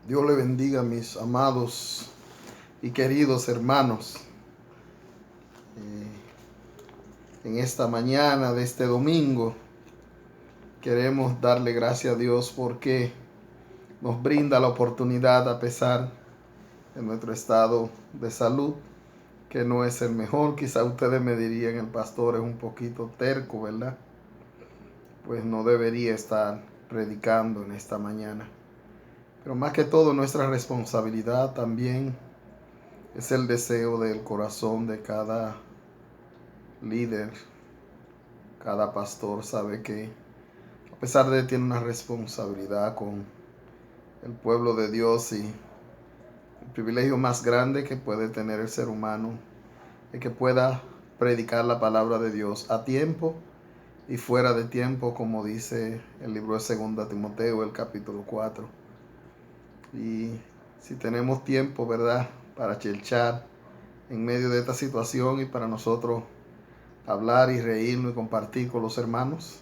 Dios le bendiga, mis amados y queridos hermanos. En esta mañana de este domingo queremos darle gracias a Dios porque nos brinda la oportunidad, a pesar de nuestro estado de salud, que no es el mejor. Quizá ustedes me dirían, el pastor es un poquito terco, ¿verdad? Pues no debería estar predicando en esta mañana. Pero más que todo, nuestra responsabilidad también es el deseo del corazón de cada líder. Cada pastor sabe que, a pesar de que tiene una responsabilidad con el pueblo de Dios, y el privilegio más grande que puede tener el ser humano es que pueda predicar la palabra de Dios a tiempo y fuera de tiempo, como dice el libro de 2 Timoteo, el capítulo 4. Y si tenemos tiempo, ¿verdad?, para chelchar en medio de esta situación y para nosotros hablar y reírnos y compartir con los hermanos,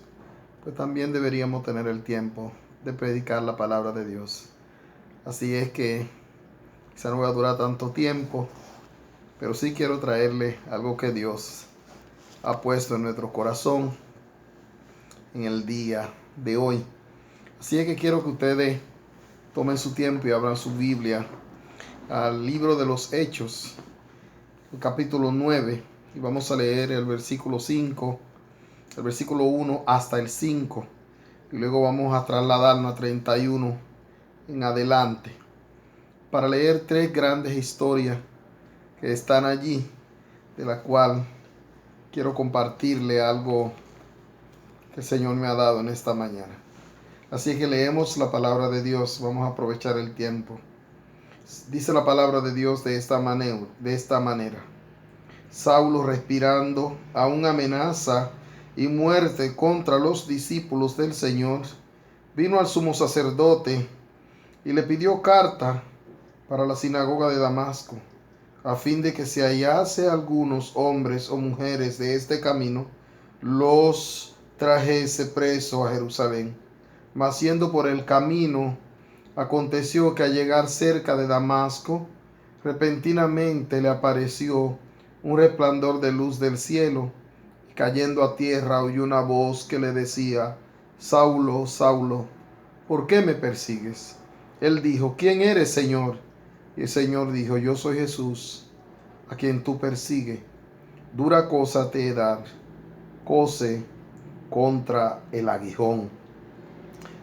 pues también deberíamos tener el tiempo de predicar la palabra de Dios. Así es que quizá no voy a durar tanto tiempo, pero sí quiero traerle algo que Dios ha puesto en nuestro corazón en el día de hoy. Así es que quiero que ustedes tomen su tiempo y abran su Biblia al libro de los Hechos, el capítulo 9, y vamos a leer el versículo 5, el versículo 1 hasta el 5, y luego vamos a trasladarnos a 31 en adelante, para leer tres grandes historias que están allí, de la cual quiero compartirle algo que el Señor me ha dado en esta mañana. Así que leemos la palabra de Dios, vamos a aprovechar el tiempo. Dice la palabra de Dios de esta manera. Saulo, respirando aún amenaza y muerte contra los discípulos del Señor, vino al sumo sacerdote y le pidió carta para la sinagoga de Damasco, a fin de que si hallase algunos hombres o mujeres de este camino, los trajese preso a Jerusalén. Mas siendo por el camino, aconteció que al llegar cerca de Damasco, repentinamente le apareció un resplandor de luz del cielo, y cayendo a tierra oyó una voz que le decía: Saulo, Saulo, ¿por qué me persigues? Él dijo: ¿Quién eres, Señor? Y el Señor dijo: Yo soy Jesús, a quien tú persigues. Dura cosa te he dado, cose contra el aguijón.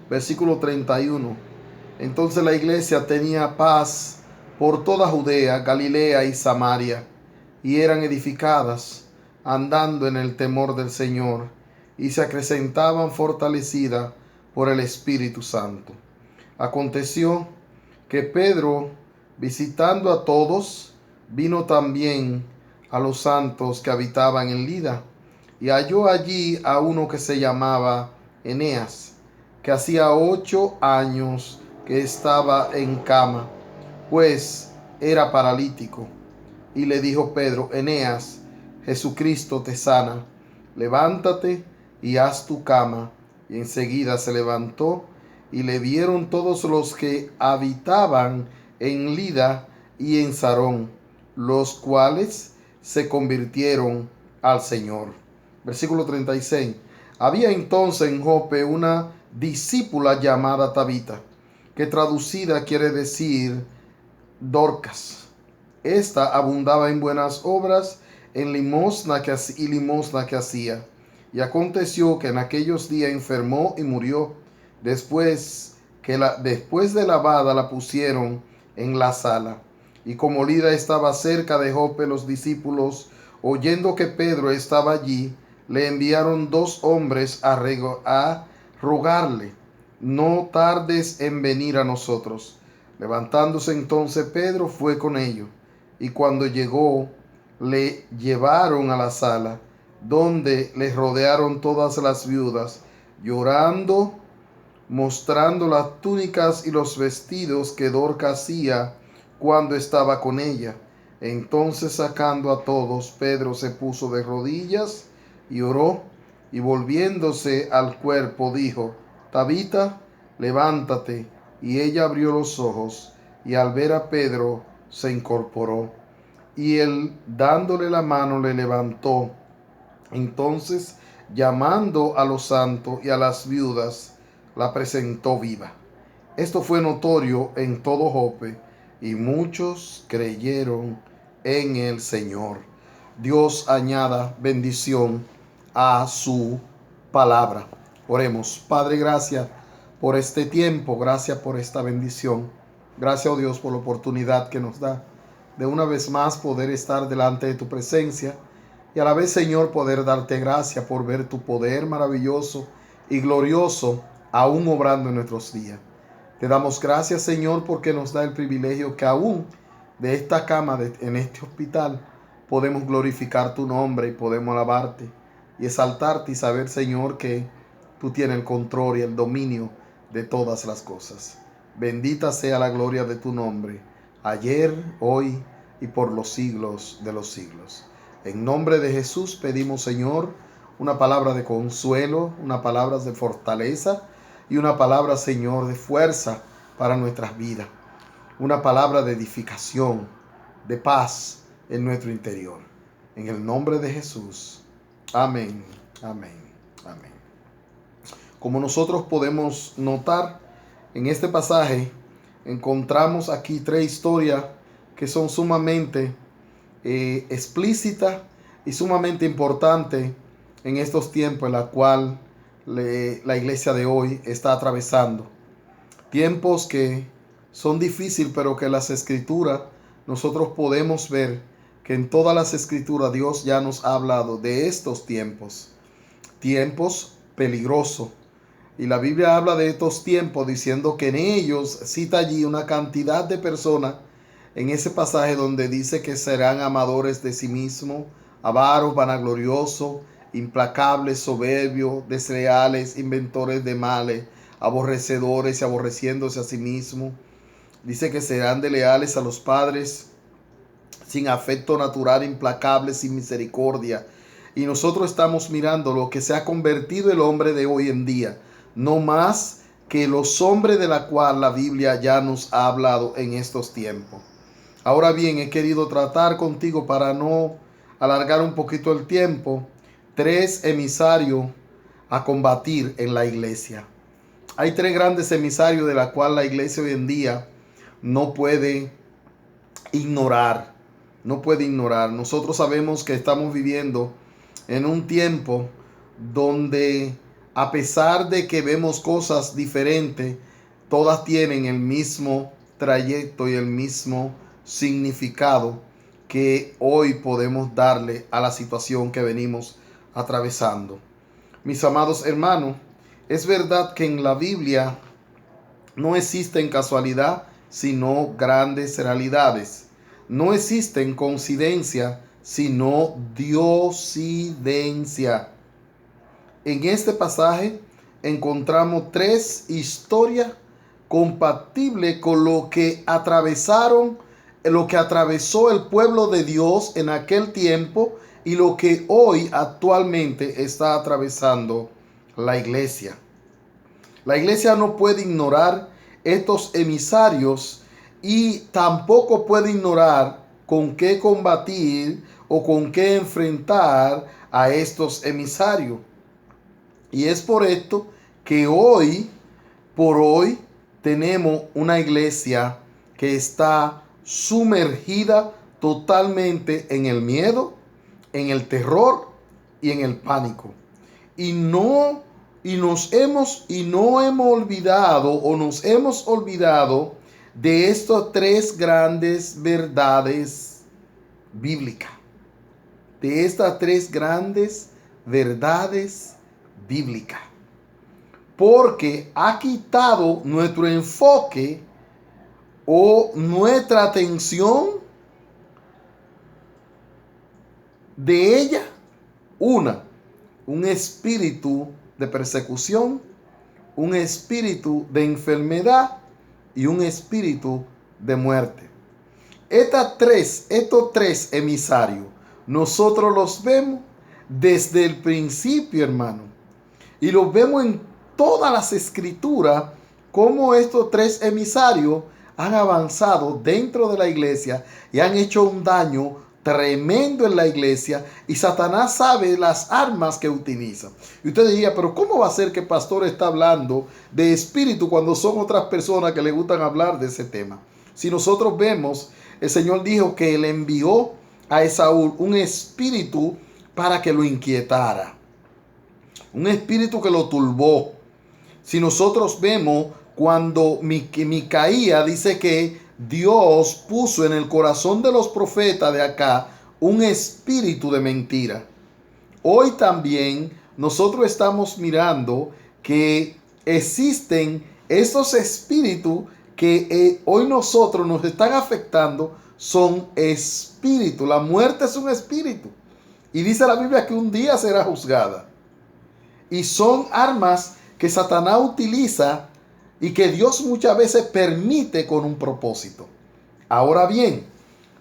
Versículo 31. Entonces la iglesia tenía paz por toda Judea, Galilea y Samaria, y eran edificadas, andando en el temor del Señor, y se acrecentaban fortalecidas por el Espíritu Santo. Aconteció que Pedro, visitando a todos, vino también a los santos que habitaban en Lida, y halló allí a uno que se llamaba Eneas, que hacía 8 años que estaba en cama, pues era paralítico. Y le dijo Pedro: Eneas, Jesucristo te sana, levántate y haz tu cama. Y enseguida se levantó, y le vieron todos los que habitaban en Lida y en Sarón, los cuales se convirtieron al Señor. Versículo 36. Había entonces en Jope una discípula llamada Tabita, que traducida quiere decir Dorcas. Esta abundaba en buenas obras, en limosna que hacía. Y aconteció que en aquellos días enfermó y murió. Después de lavada la pusieron en la sala. Y como Lida estaba cerca de Jope, los discípulos, oyendo que Pedro estaba allí, le enviaron 2 hombres a rogarle: no tardes en venir a nosotros. Levantándose entonces Pedro fue con ellos, y cuando llegó, le llevaron a la sala, donde le rodearon todas las viudas, llorando, mostrando las túnicas y los vestidos que Dorcas hacía cuando estaba con ella. Entonces, sacando a todos, Pedro se puso de rodillas y oró, y volviéndose al cuerpo dijo: Tabita, levántate. y ella abrió los ojos, y al ver a Pedro se incorporó, y él dándole la mano le levantó. Entonces, llamando a los santos y a las viudas, la presentó viva. Esto fue notorio en todo Jope, y muchos creyeron en el Señor. Dios añada bendición a su palabra. Oremos. Padre, gracias por este tiempo, gracias por esta bendición. Gracias, oh Dios, por la oportunidad que nos da de una vez más poder estar delante de tu presencia y a la vez, Señor, poder darte gracias por ver tu poder maravilloso y glorioso aún obrando en nuestros días. Te damos gracias, Señor, porque nos da el privilegio que aún de esta cama, en este hospital, podemos glorificar tu nombre y podemos alabarte y exaltarte y saber, Señor, que tú tienes el control y el dominio de todas las cosas. Bendita sea la gloria de tu nombre, ayer, hoy y por los siglos de los siglos. En nombre de Jesús pedimos, Señor, una palabra de consuelo, una palabra de fortaleza y una palabra, Señor, de fuerza para nuestras vidas. Una palabra de edificación, de paz en nuestro interior. En el nombre de Jesús. Amén, amén, amén. Como nosotros podemos notar, en este pasaje encontramos aquí tres historias que son sumamente explícitas y sumamente importantes en estos tiempos en la cual la iglesia de hoy está atravesando. Tiempos que son difíciles, pero que las escrituras nosotros podemos ver que en todas las escrituras Dios ya nos ha hablado de estos tiempos. Tiempos peligrosos. Y la Biblia habla de estos tiempos diciendo que en ellos cita allí una cantidad de personas en ese pasaje donde dice que serán amadores de sí mismos, avaros, vanagloriosos, implacables, soberbios, desleales, inventores de males, aborrecedores y aborreciéndose a sí mismos. Dice que serán desleales a los padres, sin afecto natural, implacables, sin misericordia. Y nosotros estamos mirando lo que se ha convertido el hombre de hoy en día, no más que los hombres de la cual la Biblia ya nos ha hablado en estos tiempos. Ahora bien, he querido tratar contigo, para no alargar un poquito el tiempo, tres emisarios a combatir en la iglesia. Hay tres grandes emisarios de la cual la iglesia hoy en día no puede ignorar. No puede ignorar. Nosotros sabemos que estamos viviendo en un tiempo donde, a pesar de que vemos cosas diferentes, todas tienen el mismo trayecto y el mismo significado que hoy podemos darle a la situación que venimos atravesando. Mis amados hermanos, es verdad que en la Biblia no existen casualidad, sino grandes realidades. No existen coincidencia, sino diosidencia. En este pasaje encontramos tres historias compatibles con lo que atravesó el pueblo de Dios en aquel tiempo y lo que hoy actualmente está atravesando la iglesia. La iglesia no puede ignorar estos emisarios y tampoco puede ignorar con qué combatir o con qué enfrentar a estos emisarios. Y es por esto que hoy tenemos una iglesia que está sumergida totalmente en el miedo, en el terror y en el pánico. Nos hemos olvidado de estas tres grandes verdades bíblicas. De estas tres grandes verdades bíblicas. Porque ha quitado nuestro enfoque o nuestra atención de ella. Un espíritu de persecución, un espíritu de enfermedad y un espíritu de muerte. Estos tres emisarios, nosotros los vemos desde el principio, hermano. Y los vemos en todas las escrituras cómo estos tres emisarios han avanzado dentro de la iglesia y han hecho un daño tremendo en la iglesia, y Satanás sabe las armas que utiliza. Y usted diría, pero ¿cómo va a ser que el pastor está hablando de espíritu cuando son otras personas que le gustan hablar de ese tema? Si nosotros vemos, el Señor dijo que le envió a Esaú un espíritu para que lo inquietara, un espíritu que lo turbó. Si nosotros vemos cuando Micaía dice que Dios puso en el corazón de los profetas de acá un espíritu de mentira. Hoy también nosotros estamos mirando que existen esos espíritus que hoy nosotros nos están afectando. Son espíritus. La muerte es un espíritu. Y dice la Biblia que un día será juzgada. Y son armas que Satanás utiliza y que Dios muchas veces permite con un propósito. Ahora bien,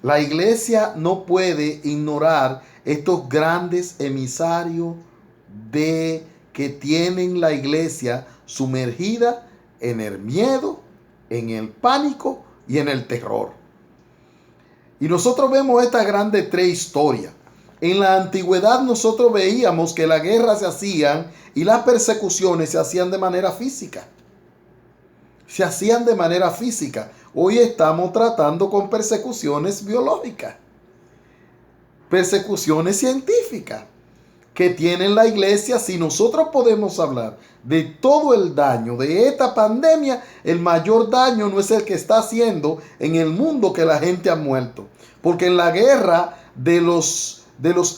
la iglesia no puede ignorar estos grandes emisarios que tienen la iglesia sumergida en el miedo, en el pánico y en el terror. Y nosotros vemos estas grandes tres historias. En la antigüedad nosotros veíamos que las guerras se hacían y las persecuciones se hacían de manera física. Se hacían de manera física. Hoy estamos tratando con persecuciones biológicas, persecuciones científicas que tiene la iglesia. Si nosotros podemos hablar de todo el daño de esta pandemia, el mayor daño no es el que está haciendo en el mundo, que la gente ha muerto. Porque en la guerra de los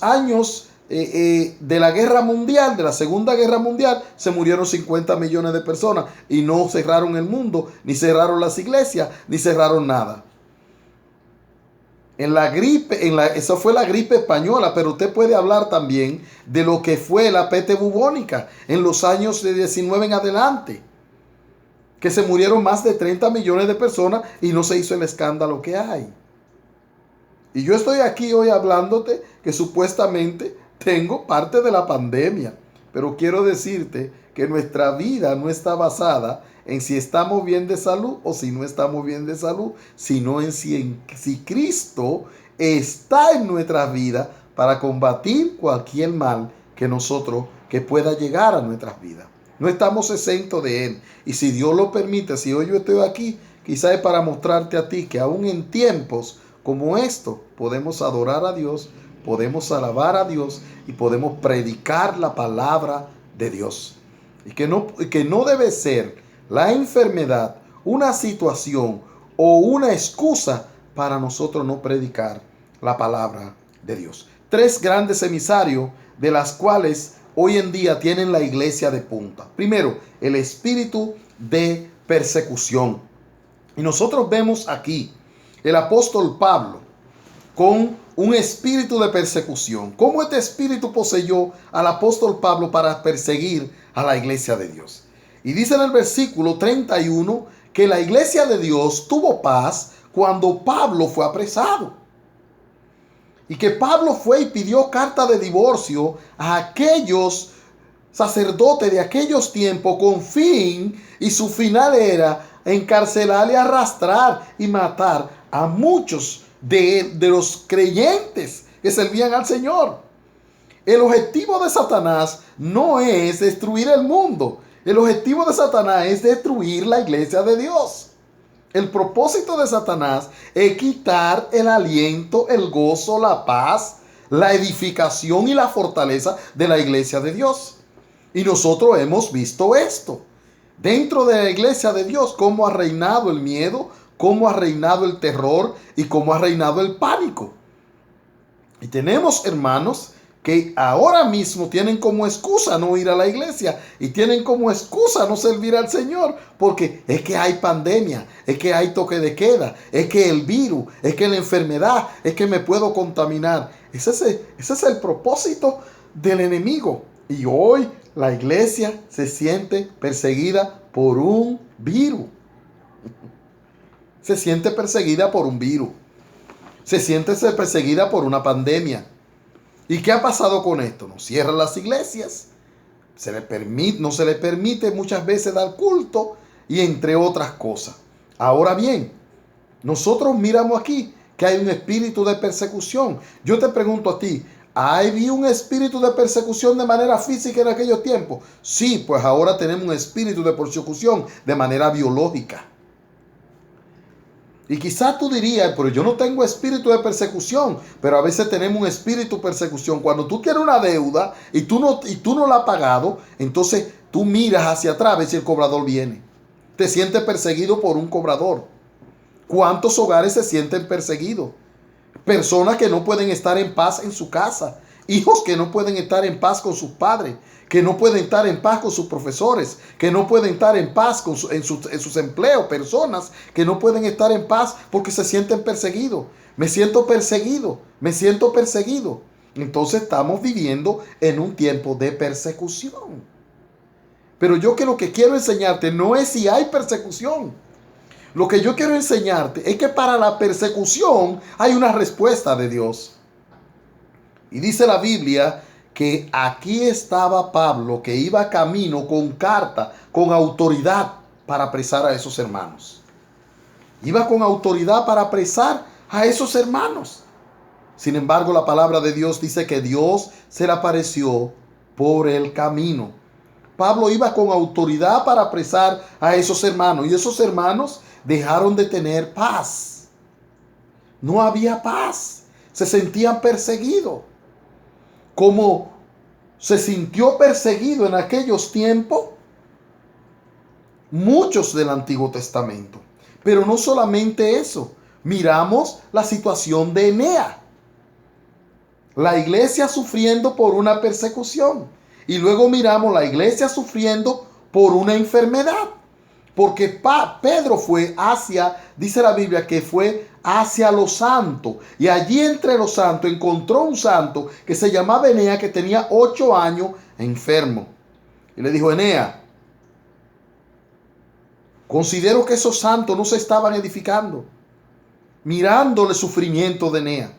años de la guerra mundial, de la Segunda Guerra Mundial, se murieron 50 millones de personas y no cerraron el mundo, ni cerraron las iglesias, ni cerraron nada. En la gripe, eso fue la gripe española, pero usted puede hablar también de lo que fue la peste bubónica en los años de 19 en adelante, que se murieron más de 30 millones de personas y no se hizo el escándalo que hay. Y yo estoy aquí hoy hablándote que supuestamente tengo parte de la pandemia, pero quiero decirte que nuestra vida no está basada en si estamos bien de salud o si no estamos bien de salud, sino en si Cristo está en nuestras vidas para combatir cualquier mal que pueda llegar a nuestras vidas. No estamos exentos de Él. Y si Dios lo permite, si hoy yo estoy aquí, quizás es para mostrarte a ti que aún en tiempos como esto podemos adorar a Dios, podemos alabar a Dios y podemos predicar la palabra de Dios. Y que no debe ser la enfermedad una situación o una excusa para nosotros no predicar la palabra de Dios. Tres grandes emisarios de las cuales hoy en día tienen la iglesia de punta. Primero, el espíritu de persecución. Y nosotros vemos aquí el apóstol Pablo con un espíritu de persecución. ¿Cómo este espíritu poseyó al apóstol Pablo para perseguir a la iglesia de Dios? Y dice en el versículo 31 que la iglesia de Dios tuvo paz cuando Pablo fue apresado. Y que Pablo fue y pidió carta de divorcio a aquellos sacerdotes de aquellos tiempos con fin, y su final era encarcelar y arrastrar y matar a muchos de los creyentes que servían al Señor. El objetivo de Satanás no es destruir el mundo. El objetivo de Satanás es destruir la iglesia de Dios. El propósito de Satanás es quitar el aliento, el gozo, la paz, la edificación y la fortaleza de la iglesia de Dios. Y nosotros hemos visto esto. Dentro de la iglesia de Dios, cómo ha reinado el miedo, cómo ha reinado el terror y cómo ha reinado el pánico. Y tenemos hermanos que ahora mismo tienen como excusa no ir a la iglesia y tienen como excusa no servir al Señor, porque es que hay pandemia, es que hay toque de queda, es que el virus, es que la enfermedad, es que me puedo contaminar. Ese es el propósito del enemigo. Y hoy la iglesia se siente perseguida por un virus. Se siente perseguida por un virus. Se siente perseguida por una pandemia. ¿Y qué ha pasado con esto? Nos cierran las iglesias. No se le permite muchas veces dar culto. y entre otras cosas. Ahora bien, nosotros miramos aquí que hay un espíritu de persecución. Yo te pregunto a ti, ¿había un espíritu de persecución de manera física en aquellos tiempos? Sí, pues ahora tenemos un espíritu de persecución de manera biológica. Y quizás tú dirías, pero yo no tengo espíritu de persecución, pero a veces tenemos un espíritu de persecución. Cuando tú tienes una deuda y tú no la has pagado, entonces tú miras hacia atrás a ver si el cobrador viene. Te sientes perseguido por un cobrador. ¿Cuántos hogares se sienten perseguidos? Personas que no pueden estar en paz en su casa. Hijos que no pueden estar en paz con sus padres. Que no pueden estar en paz con sus profesores. Que no pueden estar en paz en sus empleos. Personas que no pueden estar en paz porque se sienten perseguidos. Me siento perseguido. Me siento perseguido. Entonces estamos viviendo en un tiempo de persecución. Pero yo que lo que quiero enseñarte no es si hay persecución. Lo que yo quiero enseñarte es que para la persecución hay una respuesta de Dios. Y dice la Biblia que aquí estaba Pablo, que iba camino con carta, con autoridad para apresar a esos hermanos. Iba con autoridad para apresar a esos hermanos. Sin embargo, la palabra de Dios dice que Dios se le apareció por el camino. Pablo iba con autoridad para apresar a esos hermanos. Y esos hermanos dejaron de tener paz. No había paz. Se sentían perseguidos. Como se sintió perseguido en aquellos tiempos muchos del Antiguo Testamento. Pero no solamente eso. Miramos la situación de Enea. La iglesia sufriendo por una persecución. Y luego miramos la iglesia sufriendo por una enfermedad. Porque Pedro fue hacia, dice la Biblia, que fue hacia los santos. Y allí entre los santos encontró un santo que se llamaba Enea, que tenía 8 años enfermo. Y le dijo: Enea, considero que esos santos no se estaban edificando, mirando el sufrimiento de Enea.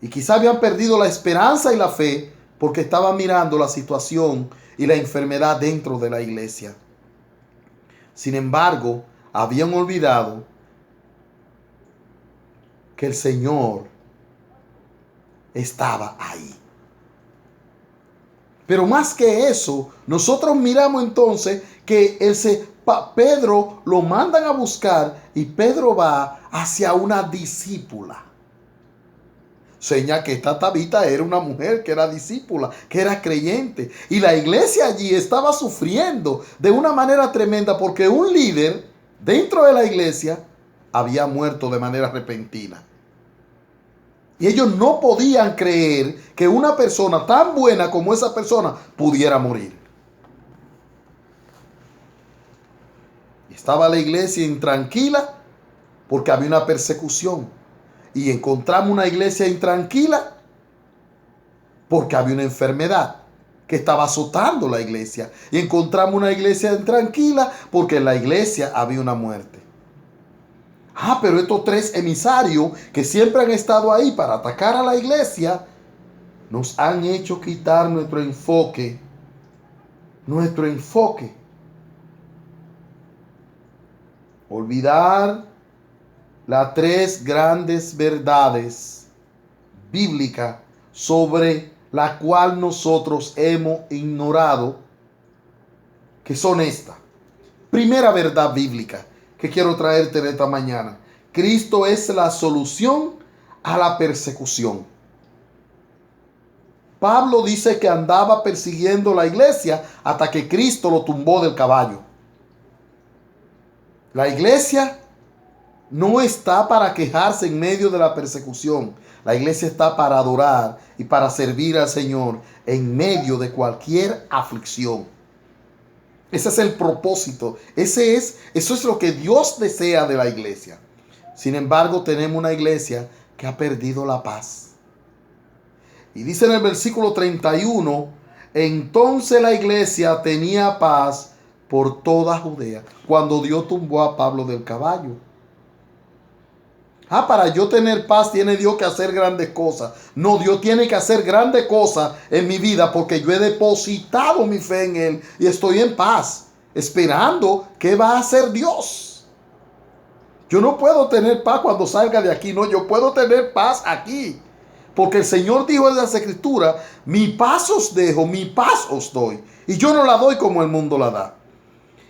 Y quizá habían perdido la esperanza y la fe porque estaban mirando la situación y la enfermedad dentro de la iglesia. Sin embargo, habían olvidado que el Señor estaba ahí. Pero más que eso, nosotros miramos entonces que Pedro lo mandan a buscar y Pedro va hacia una discípula. Seña que esta Tabita era una mujer que era discípula, que era creyente. Y la iglesia allí estaba sufriendo de una manera tremenda porque un líder dentro de la iglesia había muerto de manera repentina. Y ellos no podían creer que una persona tan buena como esa persona pudiera morir. Y estaba la iglesia intranquila porque había una persecución. Y encontramos una iglesia intranquila porque había una enfermedad que estaba azotando la iglesia. Y encontramos una iglesia intranquila porque en la iglesia había una muerte. Pero estos 3 emisarios que siempre han estado ahí para atacar a la iglesia, nos han hecho quitar nuestro enfoque. Olvidar las 3 grandes verdades bíblicas sobre la cual nosotros hemos ignorado, que son estas. Primera verdad bíblica que quiero traerte de esta mañana: Cristo es la solución a la persecución. Pablo dice que andaba persiguiendo la iglesia hasta que Cristo lo tumbó del caballo. La iglesia no está para quejarse en medio de la persecución. La iglesia está para adorar y para servir al Señor en medio de cualquier aflicción. Ese es el propósito. Eso es lo que Dios desea de la iglesia. Sin embargo, tenemos una iglesia que ha perdido la paz. Y dice en el versículo 31, entonces la iglesia tenía paz por toda Judea, cuando Dios tumbó a Pablo del caballo. Para yo tener paz tiene Dios que hacer grandes cosas. No, Dios tiene que hacer grandes cosas en mi vida porque yo he depositado mi fe en Él y estoy en paz. esperando qué va a hacer Dios. Yo no puedo tener paz cuando salga de aquí, no, yo puedo tener paz aquí. Porque el Señor dijo en las Escrituras, mi paz os dejo, mi paz os doy. Y yo no la doy como el mundo la da.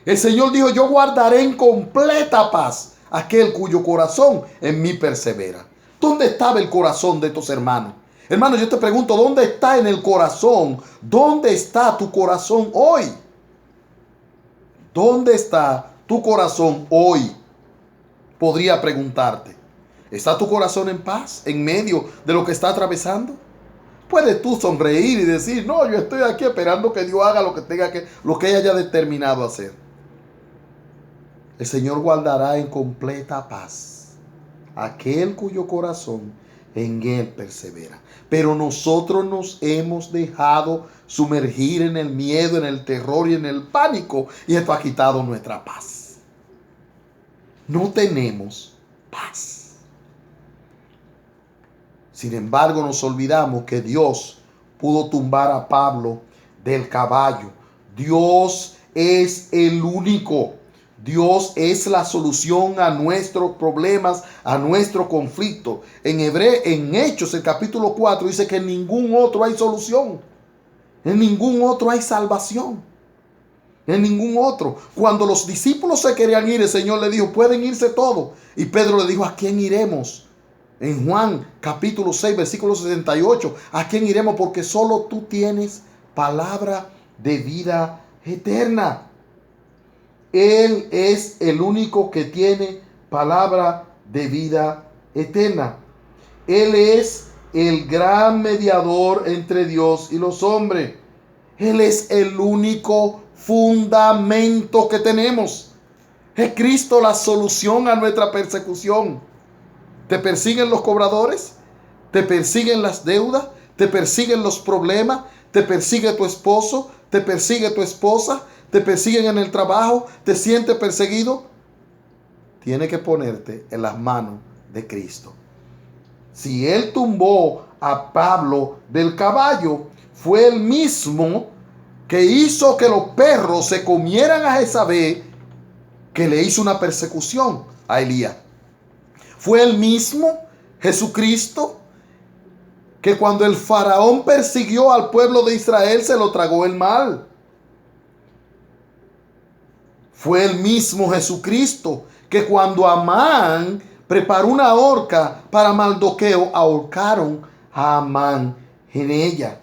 El Señor dijo, yo guardaré en completa paz aquel cuyo corazón en mí persevera. ¿Dónde estaba el corazón de estos hermanos? Hermano, yo te pregunto, ¿dónde está en el corazón? ¿Dónde está tu corazón hoy? ¿Dónde está tu corazón hoy? Podría preguntarte. ¿Está tu corazón en paz en medio de lo que está atravesando? Puedes tú sonreír y decir, no, yo estoy aquí esperando que Dios haga lo que haya determinado hacer. El Señor guardará en completa paz aquel cuyo corazón en Él persevera. Pero nosotros nos hemos dejado sumergir en el miedo, en el terror y en el pánico, y esto ha quitado nuestra paz. No tenemos paz. Sin embargo, nos olvidamos que Dios pudo tumbar a Pablo del caballo. Dios es el único. Dios es la solución a nuestros problemas, a nuestro conflicto. En Hechos, el capítulo 4, dice que en ningún otro hay solución. En ningún otro hay salvación. En ningún otro. Cuando los discípulos se querían ir, el Señor le dijo, pueden irse todos. Y Pedro le dijo, ¿a quién iremos? En Juan capítulo 6, versículo 68, ¿a quién iremos? Porque solo tú tienes palabra de vida eterna. Él es el único que tiene palabra de vida eterna. Él es el gran mediador entre Dios y los hombres. Él es el único fundamento que tenemos. Es Cristo la solución a nuestra persecución. ¿Te persiguen los cobradores? ¿Te persiguen las deudas? ¿Te persiguen los problemas? ¿Te persigue tu esposo? ¿Te persigue tu esposa? ¿Te persiguen en el trabajo? ¿Te sientes perseguido? Tienes que ponerte en las manos de Cristo. Si Él tumbó a Pablo del caballo, fue el mismo que hizo que los perros se comieran a Jezabel, que le hizo una persecución a Elías. Fue el mismo Jesucristo que cuando el faraón persiguió al pueblo de Israel se lo tragó el mal. Fue el mismo Jesucristo que cuando Amán preparó una horca para Mardoqueo, ahorcaron a Amán en ella.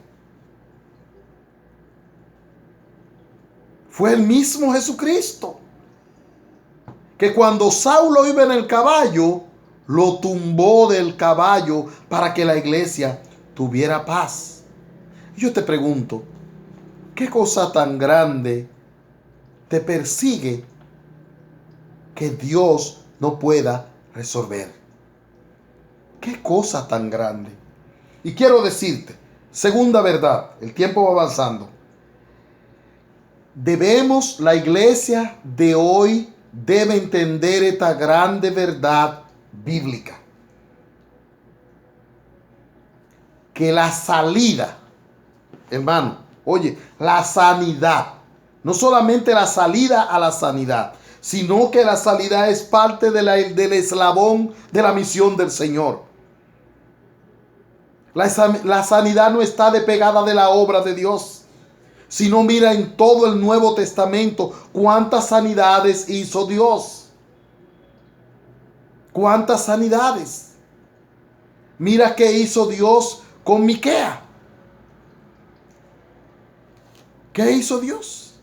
Fue el mismo Jesucristo que cuando Saulo iba en el caballo, lo tumbó del caballo para que la iglesia tuviera paz. Yo te pregunto, ¿qué cosa tan grande te persigue que Dios no pueda resolver? ¿Qué cosa tan grande? Y quiero decirte, segunda verdad, el tiempo va avanzando. La iglesia de hoy debe entender esta grande verdad bíblica. Que la salida, hermano, oye, la sanidad, no solamente la salida a la sanidad, sino que la sanidad es parte del eslabón de la misión del Señor. La sanidad no está despegada de la obra de Dios. Si no, mira en todo el Nuevo Testamento cuántas sanidades hizo Dios. ¿Cuántas sanidades? Mira qué hizo Dios con Miquea. ¿Qué hizo Dios?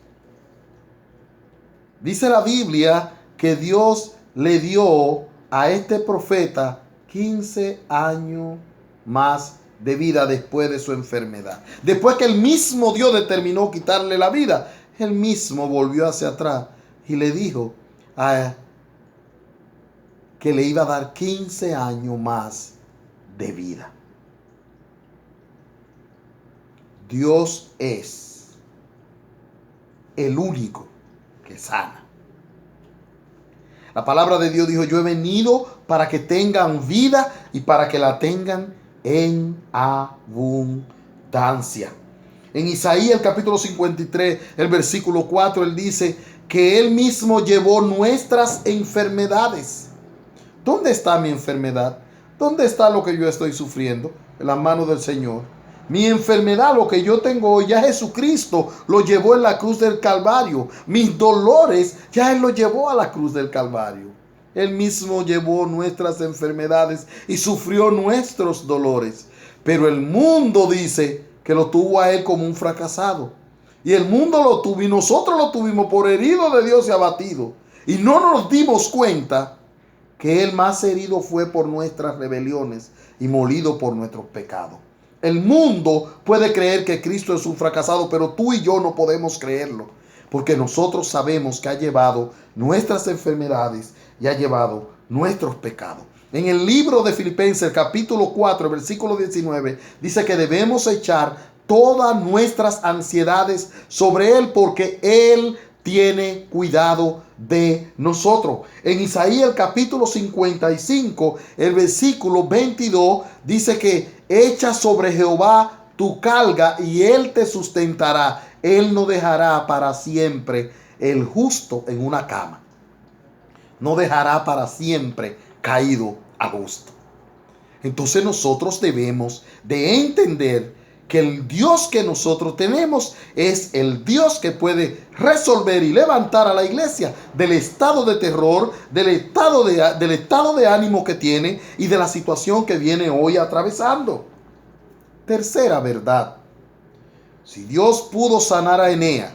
Dice la Biblia que Dios le dio a este profeta 15 años más de vida después de su enfermedad. Después que el mismo Dios determinó quitarle la vida, él mismo volvió hacia atrás y le dijo que le iba a dar 15 años más de vida. Dios es el único que sana. La palabra de Dios dijo, yo he venido para que tengan vida y para que la tengan en abundancia. En Isaías el capítulo 53, el versículo 4, él dice que él mismo llevó nuestras enfermedades. ¿Dónde está mi enfermedad? ¿Dónde está lo que yo estoy sufriendo? En las manos del Señor. Mi enfermedad, lo que yo tengo hoy, ya Jesucristo lo llevó en la cruz del Calvario. Mis dolores, ya Él lo llevó a la cruz del Calvario. Él mismo llevó nuestras enfermedades y sufrió nuestros dolores. Pero el mundo dice que lo tuvo a Él como un fracasado. Y el mundo lo tuvo y nosotros lo tuvimos por herido de Dios y abatido. Y no nos dimos cuenta que Él más herido fue por nuestras rebeliones y molido por nuestros pecados. El mundo puede creer que Cristo es un fracasado, pero tú y yo no podemos creerlo, porque nosotros sabemos que ha llevado nuestras enfermedades y ha llevado nuestros pecados. En el libro de Filipenses, capítulo 4, versículo 19, dice que debemos echar todas nuestras ansiedades sobre Él, porque Él tiene cuidado de nosotros. En Isaías el capítulo 55, el versículo 22, dice que echa sobre Jehová tu carga y Él te sustentará. Él no dejará para siempre el justo en una cama. No dejará para siempre caído a gusto. Entonces nosotros debemos de entender que el Dios que nosotros tenemos es el Dios que puede resolver y levantar a la iglesia del estado de terror, del estado de ánimo que tiene y de la situación que viene hoy atravesando. Tercera verdad. Si Dios pudo sanar a Eneas,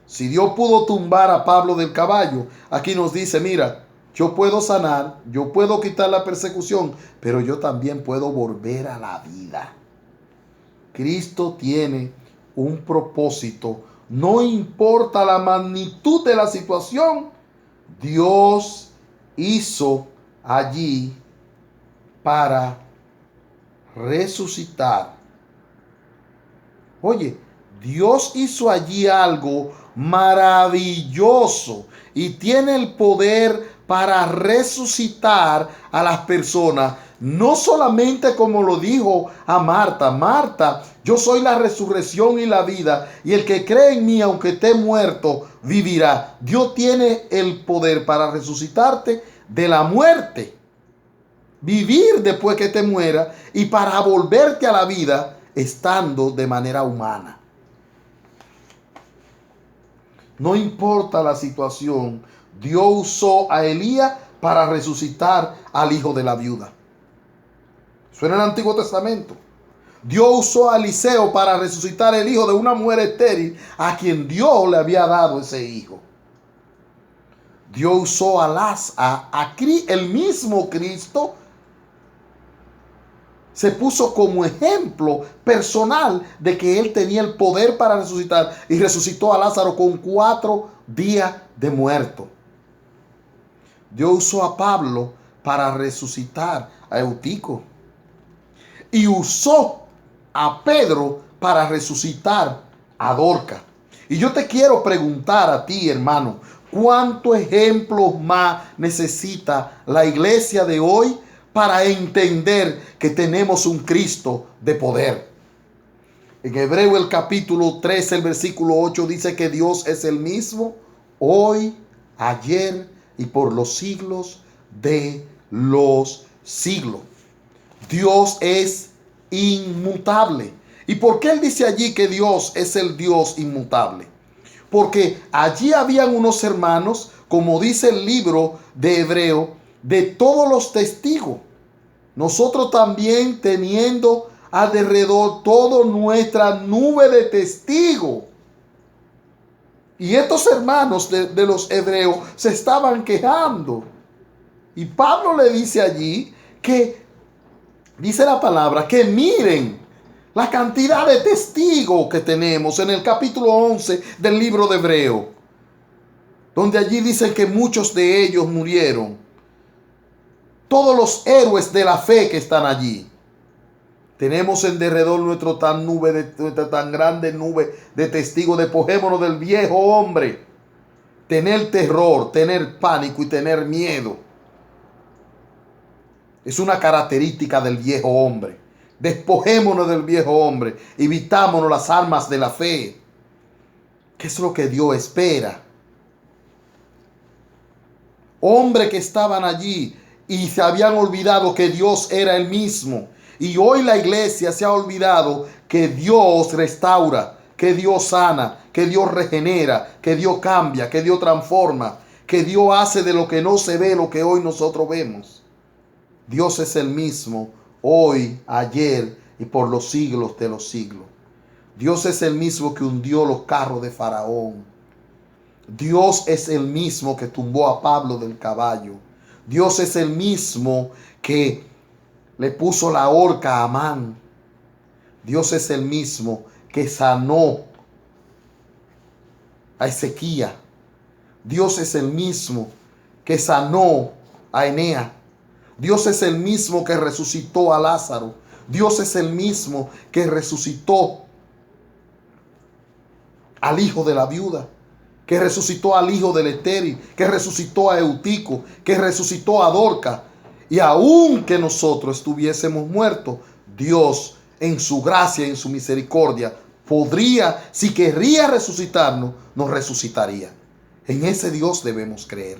si Dios pudo tumbar a Pablo del caballo, aquí nos dice, mira, yo puedo sanar, yo puedo quitar la persecución, pero yo también puedo volver a la vida. Cristo tiene un propósito. No importa la magnitud de la situación, Dios hizo allí para resucitar. Oye, Dios hizo allí algo maravilloso y tiene el poder para resucitar a las personas. No solamente como lo dijo a Marta, Marta, yo soy la resurrección y la vida, y el que cree en mí, aunque esté muerto, vivirá. Dios tiene el poder para resucitarte de la muerte, vivir después que te muera y para volverte a la vida estando de manera humana. No importa la situación, Dios usó a Elías para resucitar al hijo de la viuda. Eso en el Antiguo Testamento. Dios usó a Eliseo para resucitar el hijo de una mujer estéril a quien Dios le había dado ese hijo. Dios usó el mismo Cristo se puso como ejemplo personal de que Él tenía el poder para resucitar y resucitó a Lázaro con 4 días de muerto. Dios usó a Pablo para resucitar a Eutico y usó a Pedro para resucitar a Dorcas. Y yo te quiero preguntar a ti, hermano, ¿cuántos ejemplos más necesita la iglesia de hoy para entender que tenemos un Cristo de poder? En Hebreo el capítulo 13, el versículo 8 dice que Dios es el mismo hoy, ayer y por los siglos de los siglos. Dios es inmutable. ¿Y por qué él dice allí que Dios es el Dios inmutable? Porque allí habían unos hermanos, como dice el libro de Hebreo, de todos los testigos. Nosotros también teniendo alrededor toda nuestra nube de testigos. Y estos hermanos de los hebreos se estaban quejando. Y Pablo le dice allí que, dice la palabra, que miren la cantidad de testigos que tenemos en el capítulo 11 del libro de Hebreo, donde allí dicen que muchos de ellos murieron. Todos los héroes de la fe que están allí. Tenemos en derredor nuestra tan grande nube de testigos. Despojémonos del viejo hombre. Tener terror, tener pánico y tener miedo es una característica del viejo hombre Despojémonos del viejo hombre y vistámonos las armas de la fe. ¿Qué es lo que Dios espera? Hombres que estaban allí y se habían olvidado que Dios era el mismo. Y hoy la iglesia se ha olvidado que Dios restaura, que Dios sana, que Dios regenera, que Dios cambia, que Dios transforma, que Dios hace de lo que no se ve lo que hoy nosotros vemos. Dios es el mismo hoy, ayer y por los siglos de los siglos. Dios es el mismo que hundió los carros de Faraón. Dios es el mismo que tumbó a Pablo del caballo. Dios es el mismo que le puso la horca a Amán. Dios es el mismo que sanó a Ezequías. Dios es el mismo que sanó a Eneas. Dios es el mismo que resucitó a Lázaro. Dios es el mismo que resucitó al hijo de la viuda, que resucitó al hijo del estéril, que resucitó a Eutico, que resucitó a Dorcas. Y aun que nosotros estuviésemos muertos, Dios en su gracia y en su misericordia podría, si querría resucitarnos, nos resucitaría. En ese Dios debemos creer.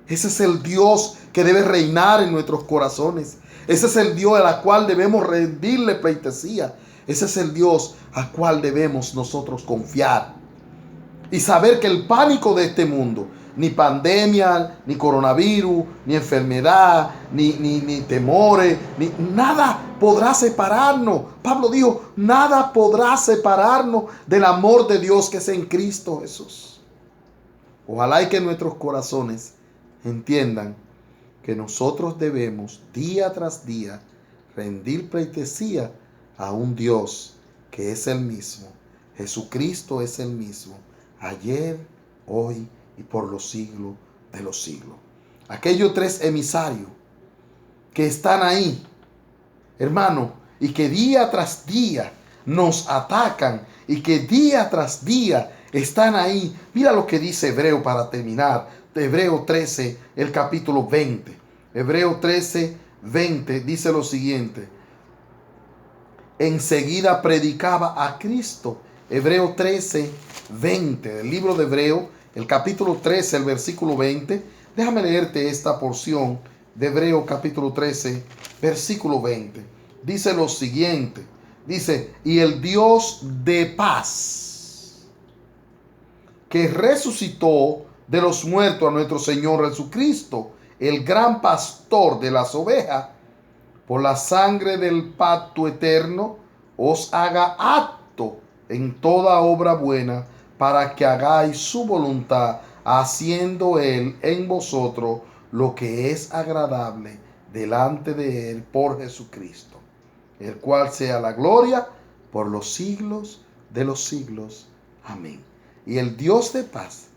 Ese es el Dios que debe reinar en nuestros corazones. Ese es el Dios al cual debemos rendirle pleitesía. Ese es el Dios al cual debemos nosotros confiar. Y saber que el pánico de este mundo, ni pandemia, ni coronavirus, ni enfermedad, ni temores, ni nada podrá separarnos. Pablo dijo, nada podrá separarnos del amor de Dios que es en Cristo Jesús. Ojalá y que nuestros corazones entiendan que nosotros debemos día tras día rendir pleitesía a un Dios que es el mismo. Jesucristo es el mismo, ayer, hoy y por los siglos de los siglos. Aquellos tres emisarios que están ahí, hermano, y que día tras día nos atacan y que día tras día están ahí. Mira lo que dice Hebreo para terminar. Hebreo 13, el capítulo 20. Hebreo 13, 20 dice lo siguiente. Enseguida predicaba a Cristo. Hebreo 13, 20. El libro de Hebreo, el capítulo 13, el versículo 20. Déjame leerte esta porción de Hebreo capítulo 13, versículo 20. Dice lo siguiente. Dice, y el Dios de paz, que resucitó de los muertos a nuestro Señor Jesucristo, el gran pastor de las ovejas, por la sangre del pacto eterno, os haga apto en toda obra buena, para que hagáis su voluntad, haciendo Él en vosotros lo que es agradable delante de Él por Jesucristo, el cual sea la gloria por los siglos de los siglos. Amén. Y el Dios de paz